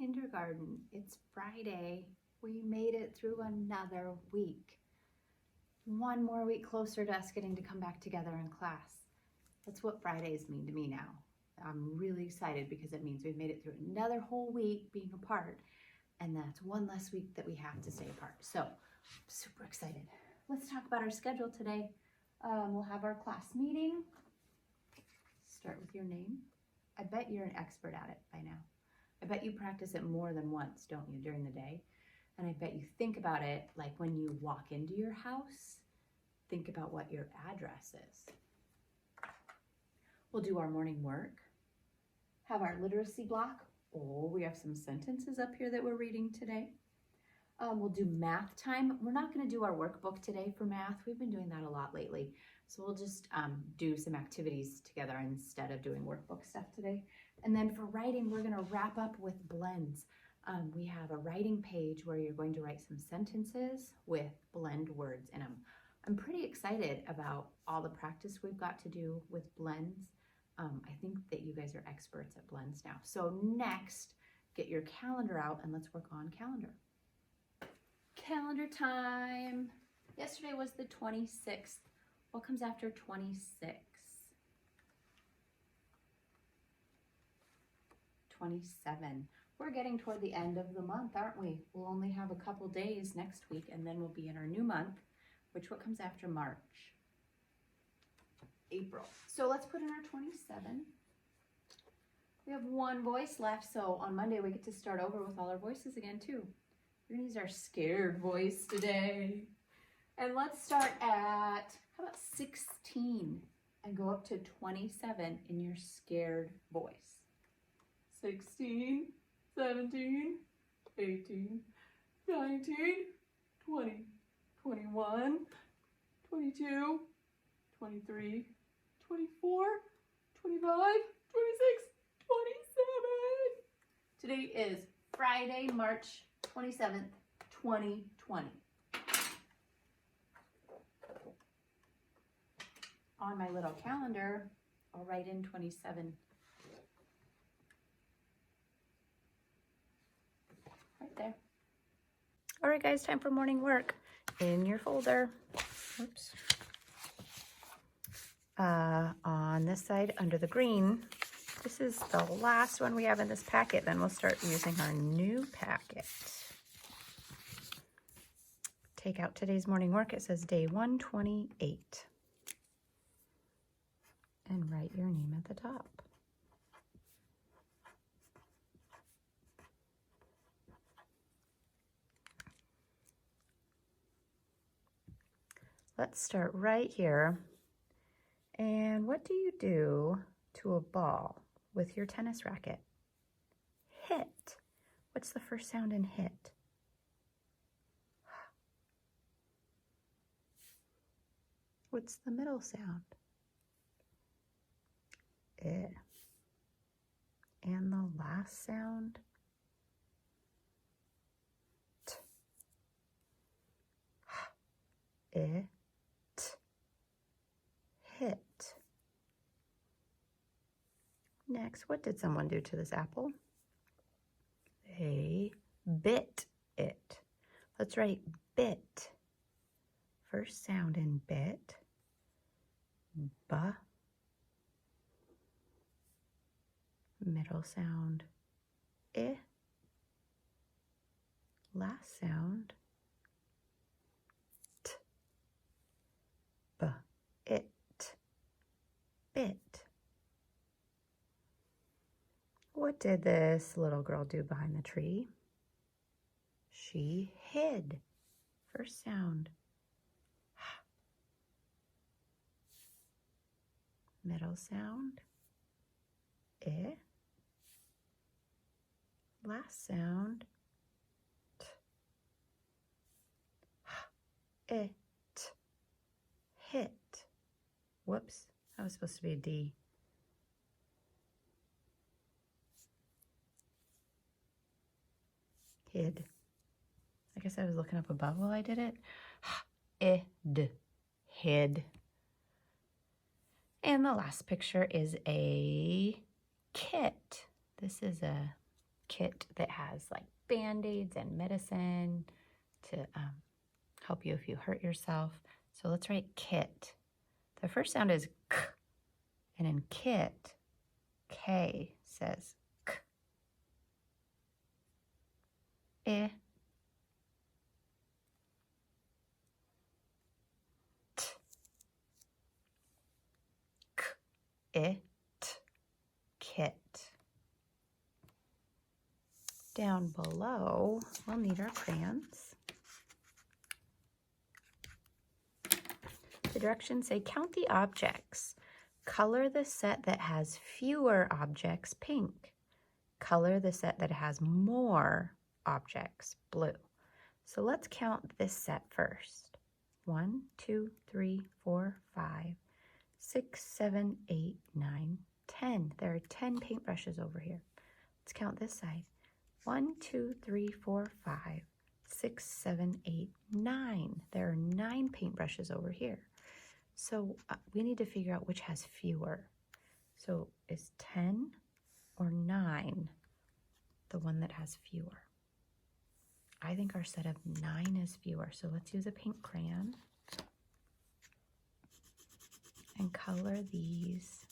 kindergarten. It's Friday. We made it through another week. One more week closer to us getting to come back together in class. That's what Fridays mean to me now. I'm really excited because it means we've made it through another whole week being apart, and that's one less week that we have to stay apart. So, super excited. Let's talk about our schedule today. We'll have our class meeting. Start with your name. I bet you're an expert at it by now. I bet you practice it more than once, don't you, during the day? And I bet you think about it like when you walk into your house, think about what your address is. We'll do our morning work, have our literacy block. Oh, we have some sentences up here that we're reading today. We'll do math time. We're not going to do our workbook today for math. We've been doing that a lot lately. So we'll just do some activities together instead of doing workbook stuff today. And then for writing, we're going to wrap up with blends. We have a writing page where you're going to write some sentences with blend words in them. I'm pretty excited about all the practice we've got to do with blends. I think that you guys are experts at blends now. So next, get your calendar out and let's work on calendar. Calendar time. Yesterday was the 26th. What comes after 26? 27. We're getting toward the end of the month, aren't we? We'll only have a couple days next week and then we'll be in our new month, which what comes after March? April. So let's put in our 27. We have one voice left, so on Monday we get to start over with all our voices again too. We're gonna use our scared voice today. And let's start at, how about 16 and go up to 27 in your scared voice. 16, 17, 18, 19, 20, 21, 22, 23, 24, 25, 26, 27. Today is Friday, March 27th, 2020. On my little calendar, I'll write in 27. Right there. All right, guys, time for morning work. In your folder. Oops. On this side, under the green, this is the last one we have in this packet. Then we'll start using our new packet. Take out today's morning work. It says day 128. And write your name at the top. Let's start right here. And what do you do to a ball with your tennis racket? Hit. What's the first sound in hit? What's the middle sound? Eh. And the last sound? T. Eh. T. Hit. Next, what did someone do to this apple? They bit it. Let's write bit. First sound in bit. B. Middle sound. I. Last sound. T. B. It. Bit. What did this little girl do behind the tree? She hid. First sound. Middle sound. I. Last sound. T. It. Hit. Whoops, that was supposed to be a D. Hid. I guess I was looking up above while I did it. Id. Hid. And the last picture is a kit. This is a kit that has like Band-Aids and medicine to help you if you hurt yourself. So let's write kit. The first sound is k, and in kit, K says k. I, t, k, I, t, kit. Down below, we'll need our crayons. The directions say count the objects. Color the set that has fewer objects pink. Color the set that has more objects blue. So let's count this set first. 1, 2, 3, 4, 5, 6, 7, 8, 9, 10. There are 10 paintbrushes over here. Let's count this side. 1, 2, 3, 4, 5, 6, 7, 8, 9. There are 9 paintbrushes over here. So we need to figure out which has fewer. So is 10 or 9 the one that has fewer? I think our set of 9 is fewer. So let's use a pink crayon and color these.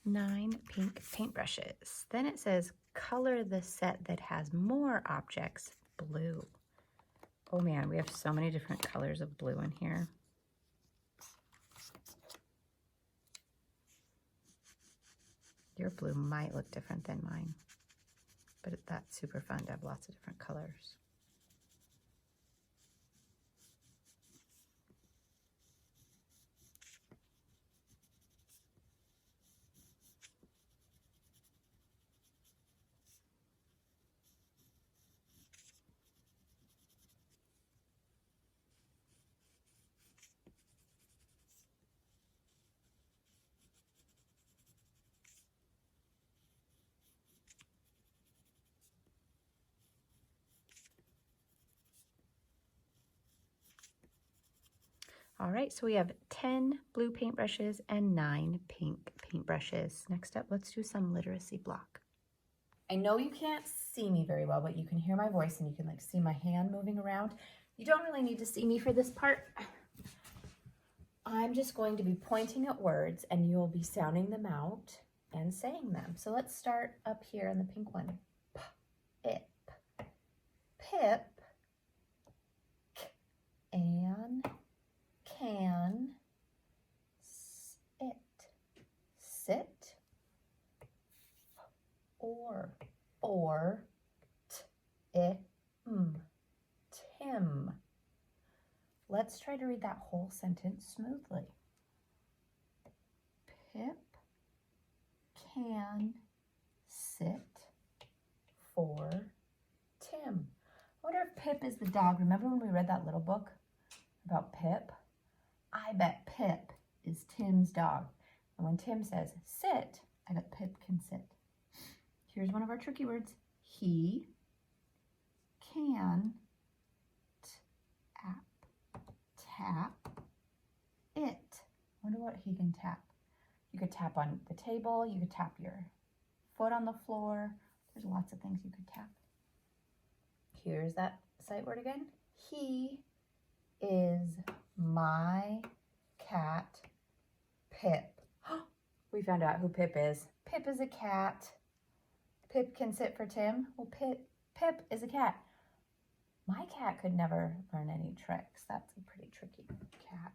Nine pink paintbrushes. Then it says color the set that has more objects blue. Oh man, we have so many different colors of blue in here. Your blue might look different than mine, but that's super fun to have lots of different colors. All right, so we have 10 blue paintbrushes and 9 pink paintbrushes. Next up, let's do some literacy block. I know you can't see me very well, but you can hear my voice and you can like see my hand moving around. You don't really need to see me for this part. I'm just going to be pointing at words and you'll be sounding them out and saying them. So let's start up here in the pink one. P-ip, pip, and can, sit, sit, or, Tim. Let's try to read that whole sentence smoothly. Pip can sit for Tim. I wonder if Pip is the dog. Remember when we read that little book about Pip? I bet Pip is Tim's dog. And when Tim says sit, I bet Pip can sit. Here's one of our tricky words. He can tap it. I wonder what he can tap. You could tap on the table. You could tap your foot on the floor. There's lots of things you could tap. Here's that sight word again. He is my cat, Pip. We found out who Pip is. Pip is a cat. Pip can sit for Tim. Well, Pip is a cat. My cat could never learn any tricks. That's a pretty tricky cat.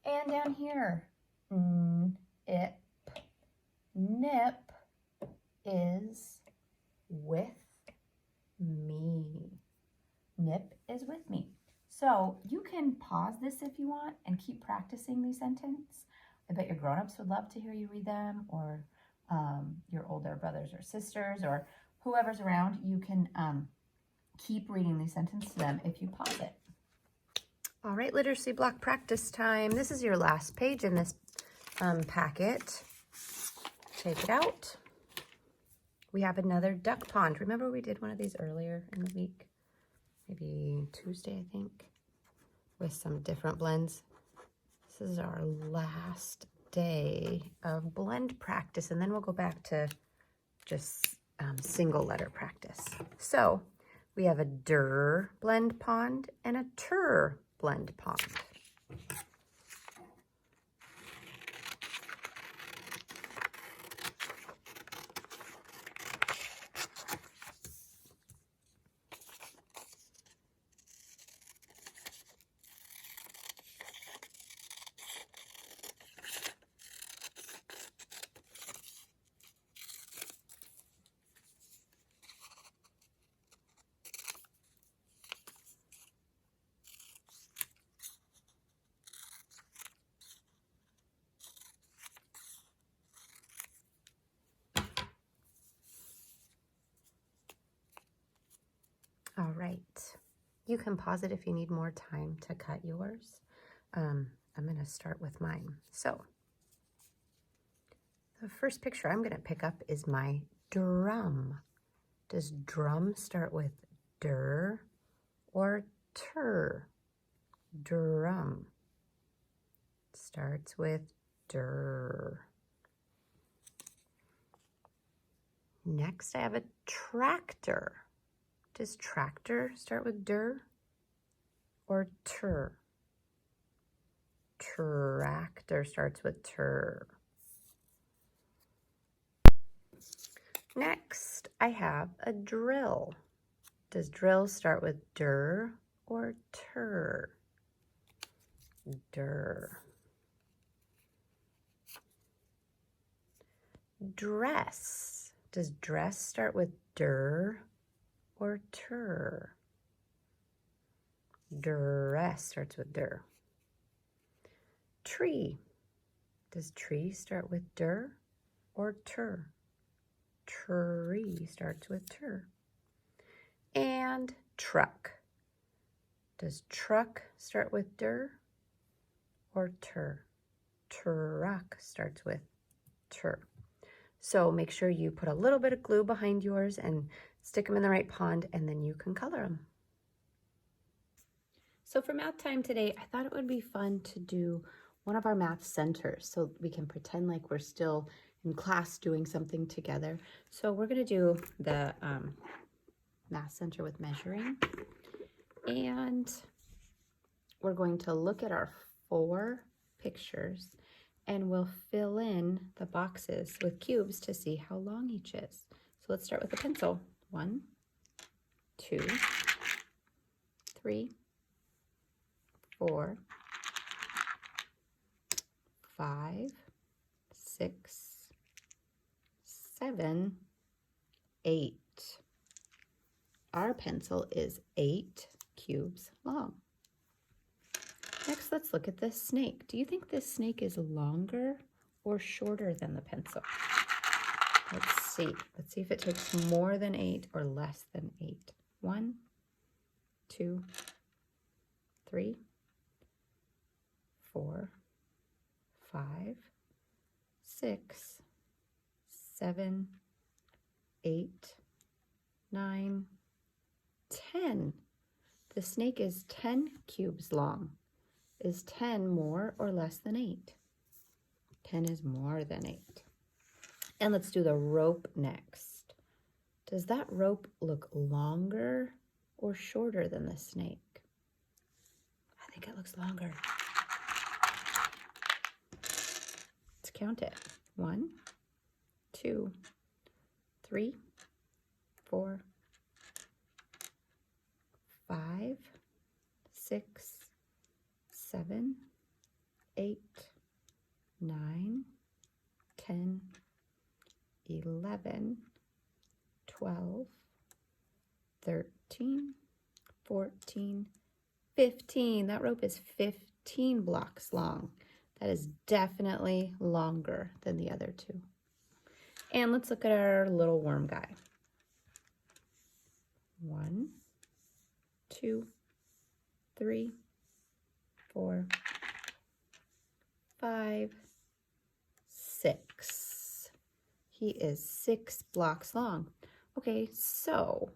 And down here, Nip is with me. Nip is with me. So you can pause this if you want and keep practicing these sentences. I bet your grown-ups would love to hear you read them, or your older brothers or sisters or whoever's around, you can keep reading these sentences to them if you pause it. All right, literacy block practice time. This is your last page in this packet. Take it out. We have another duck pond. Remember we did one of these earlier in the week? Maybe Tuesday, I think, with some different blends. This is our last day of blend practice, and then we'll go back to just single letter practice. So we have a der blend pond and a ter blend pond. All right, you can pause it if you need more time to cut yours. I'm going to start with mine. So the first picture I'm going to pick up is my drum. Does drum start with der or ter? Drum starts with der. Next, I have a tractor. Does tractor start with der or ter? Tractor starts with ter. Next, I have a drill. Does drill start with der or ter? Der. Dress. Does dress start with der or ter? Dress starts with der. Tree. Does tree start with der or ter? Tree starts with ter. And truck. Does truck start with der or ter? Truck starts with ter. So make sure you put a little bit of glue behind yours and stick them in the right pond, and then you can color them. So for math time today, I thought it would be fun to do one of our math centers so we can pretend like we're still in class doing something together. So we're going to do the math center with measuring, and we're going to look at our 4 pictures and we'll fill in the boxes with cubes to see how long each is. So let's start with the pencil. 1, 2, 3, 4, 5, 6, 7, 8. Our pencil is 8 cubes long. Next, let's look at this snake. Do you think this snake is longer or shorter than the pencil? Let's see. Let's see if it takes more than 8 or less than 8. 1, 2, 3, 4, 5, 6, 7, 8, 9, 10. The snake is 10 cubes long. Is 10 more or less than 8? 10 is more than 8. And let's do the rope next. Does that rope look longer or shorter than the snake? I think it looks longer. Let's count it. 1, 2, 3, 4, 5, 6, 7, 8, 9, 10, 11, 12, 13, 14, 15. That rope is 15 blocks long. That is definitely longer than the other 2. And let's look at our little worm guy. 1, 2, 3, 4, 5, 6. He is 6 blocks long. Okay, so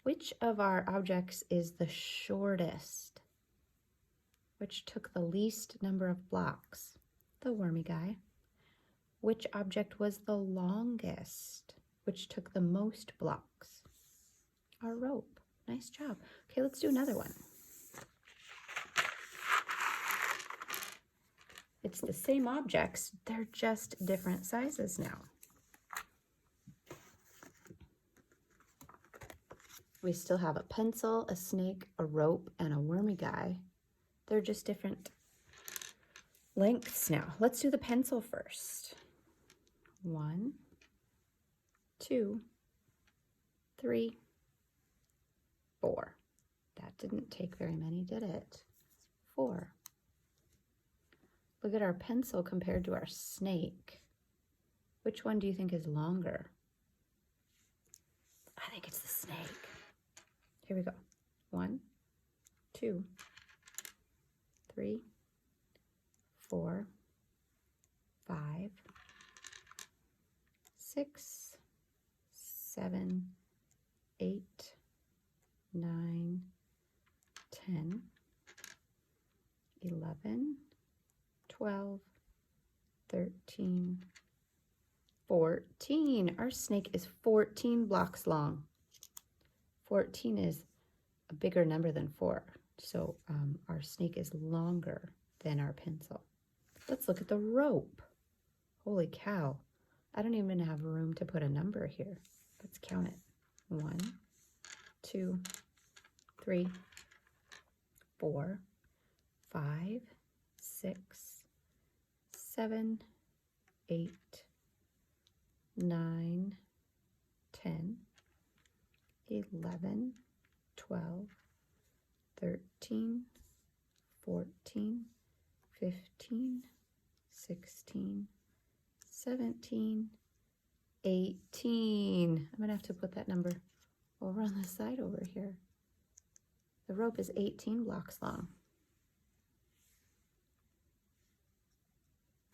which of our objects is the shortest? Which took the least number of blocks? The wormy guy. Which object was the longest? Which took the most blocks? Our rope. Nice job. Okay, let's do another one. It's the same objects, they're just different sizes now. We still have a pencil, a snake, a rope, and a wormy guy. They're just different lengths now. Let's do the pencil first. 1, 2, 3, 4. That didn't take very many, did it? 4. Look at our pencil compared to our snake. Which one do you think is longer? I think it's the snake. Here we go. 1, 2, 3, 4, 5, 6, 7, 8, 9, 10, 11, 12, 13, 14. Our snake is 14 blocks long. 14 is a bigger number than 4. So our snake is longer than our pencil. Let's look at the rope. Holy cow. I don't even have room to put a number here. Let's count it. 1, 2, 3, 4, 5, 6, 7, 8, 9, 10, 11, 12, 13, 14, 15, 16, 17, 18. I'm gonna have to put that number over on the side over here. The rope is 18 blocks long.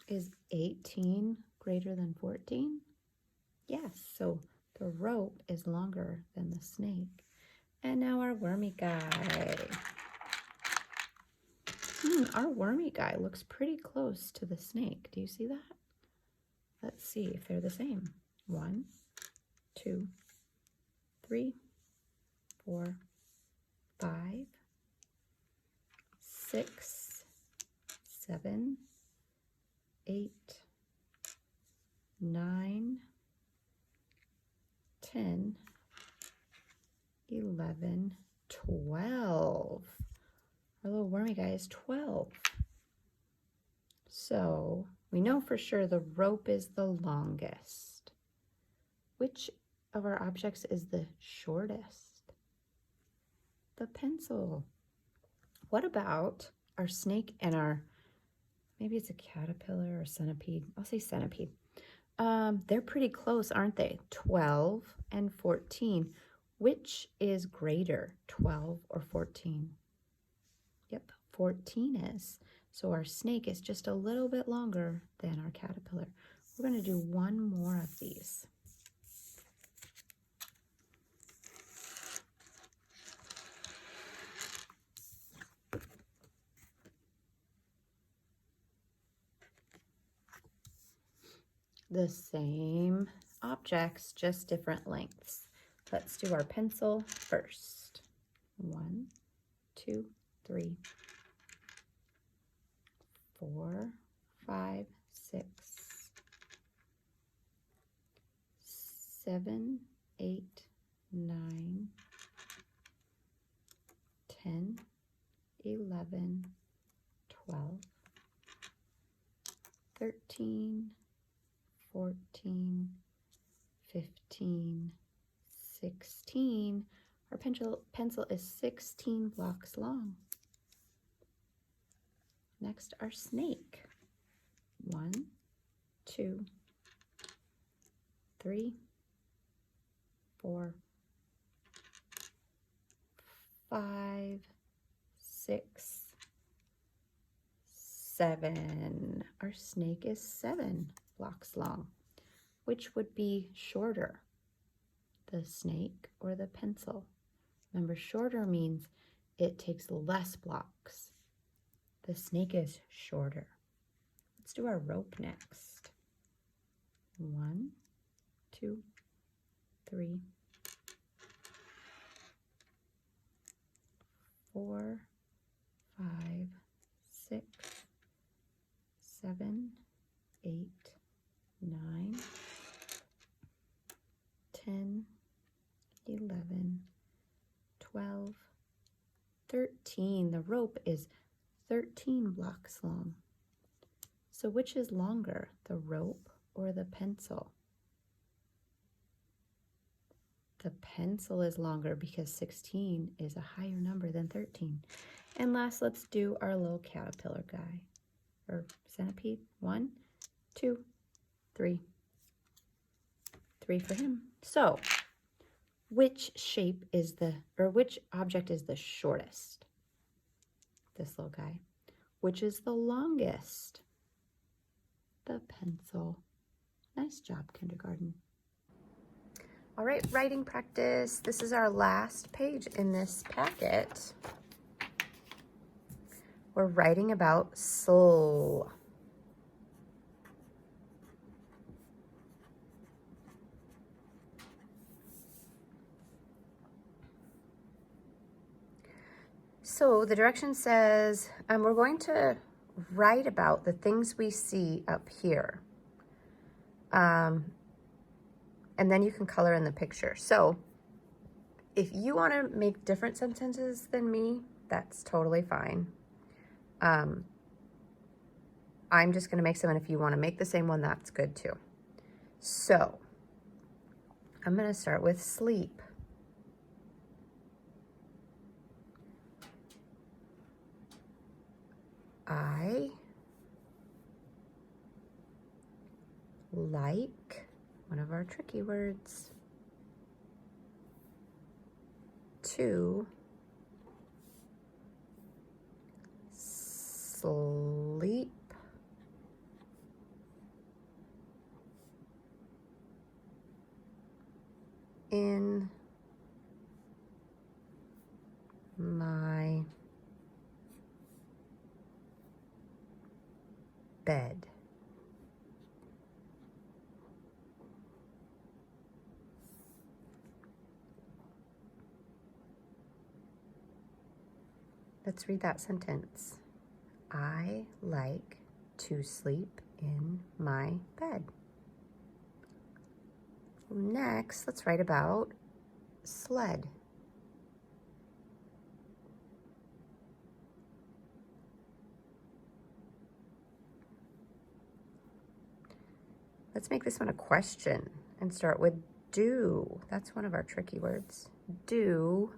Is 18 greater than 14? Yes, so the rope is longer than the snake. And now our wormy guy. Our wormy guy looks pretty close to the snake. Do you see that? Let's see if they're the same. 1, 2, 3, 4, 5, 6, 7, 8, 9, 10, 11, 12. Our little wormy guy is 12. So we know for sure the rope is the longest. Which of our objects is the shortest? The pencil. What about our snake and our, maybe it's a caterpillar or centipede. I'll say centipede. They're pretty close, aren't they? 12 and 14. Which is greater, 12 or 14? Yep, 14 is. So our snake is just a little bit longer than our caterpillar. We're going to do one more of these. The same objects, just different lengths. Let's do our pencil first. 1, 2, 3, 4, 5, 6, 7, 8, 9, 10, 11, 12, 13, 14, 15, 16. Our pencil is 16 blocks long. Next, our snake. 1, 2, 3, 4, 5, 6, 7. Our snake is 7 blocks long. Which would be shorter, the snake or the pencil? Remember, shorter means it takes less blocks. The snake is shorter. Let's do our rope next. 1, 2, 3, 4, 5, 6, 7, 8, 9, 10, 11, 12, 13. The rope is 13 blocks long. So which is longer, the rope or the pencil? The pencil is longer because 16 is a higher number than 13. And last, let's do our little caterpillar guy, or centipede. 1, 2, 3. 3 for him. So, which shape is which object is the shortest? This little guy. Which is the longest? The pencil. Nice job, kindergarten. All right, writing practice. This is our last page in this packet. We're writing about SL. So the direction says we're going to write about the things we see up here. And then you can color in the picture. So if you want to make different sentences than me, that's totally fine. I'm just going to make some, and if you want to make the same one, that's good too. So I'm going to start with sleep. I like, one of our tricky words, to sleep in my bed. Let's read that sentence. I like to sleep in my bed. Next, let's write about sled. Let's make this one a question and start with do. That's one of our tricky words. Do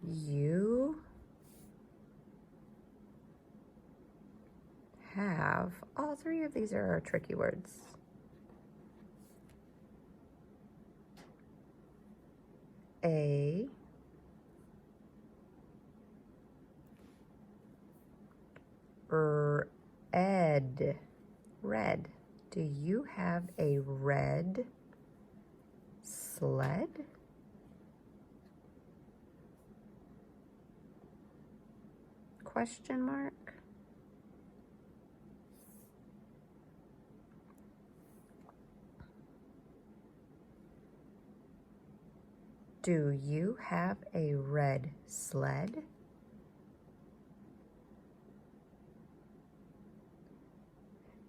you have, all 3 of these are our tricky words. A red. Do you have a red sled? Question mark. Do you have a red sled?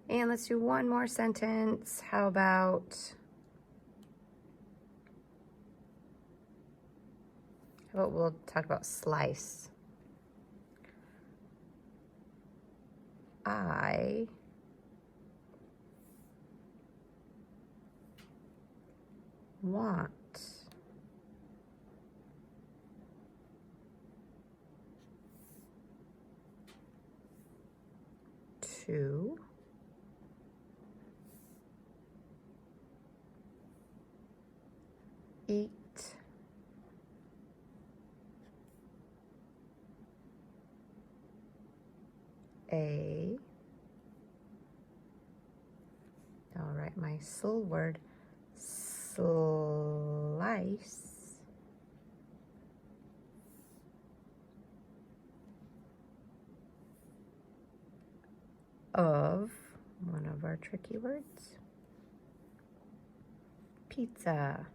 And let's do one more sentence. How about we'll talk about slice. I want to eat a, I'll write my SL word, slice of, one of our tricky words, pizza.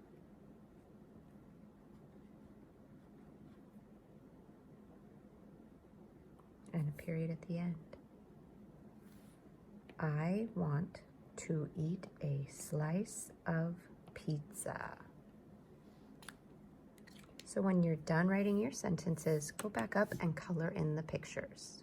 And a period at the end. I want to eat a slice of pizza. So when you're done writing your sentences, go back up and color in the pictures.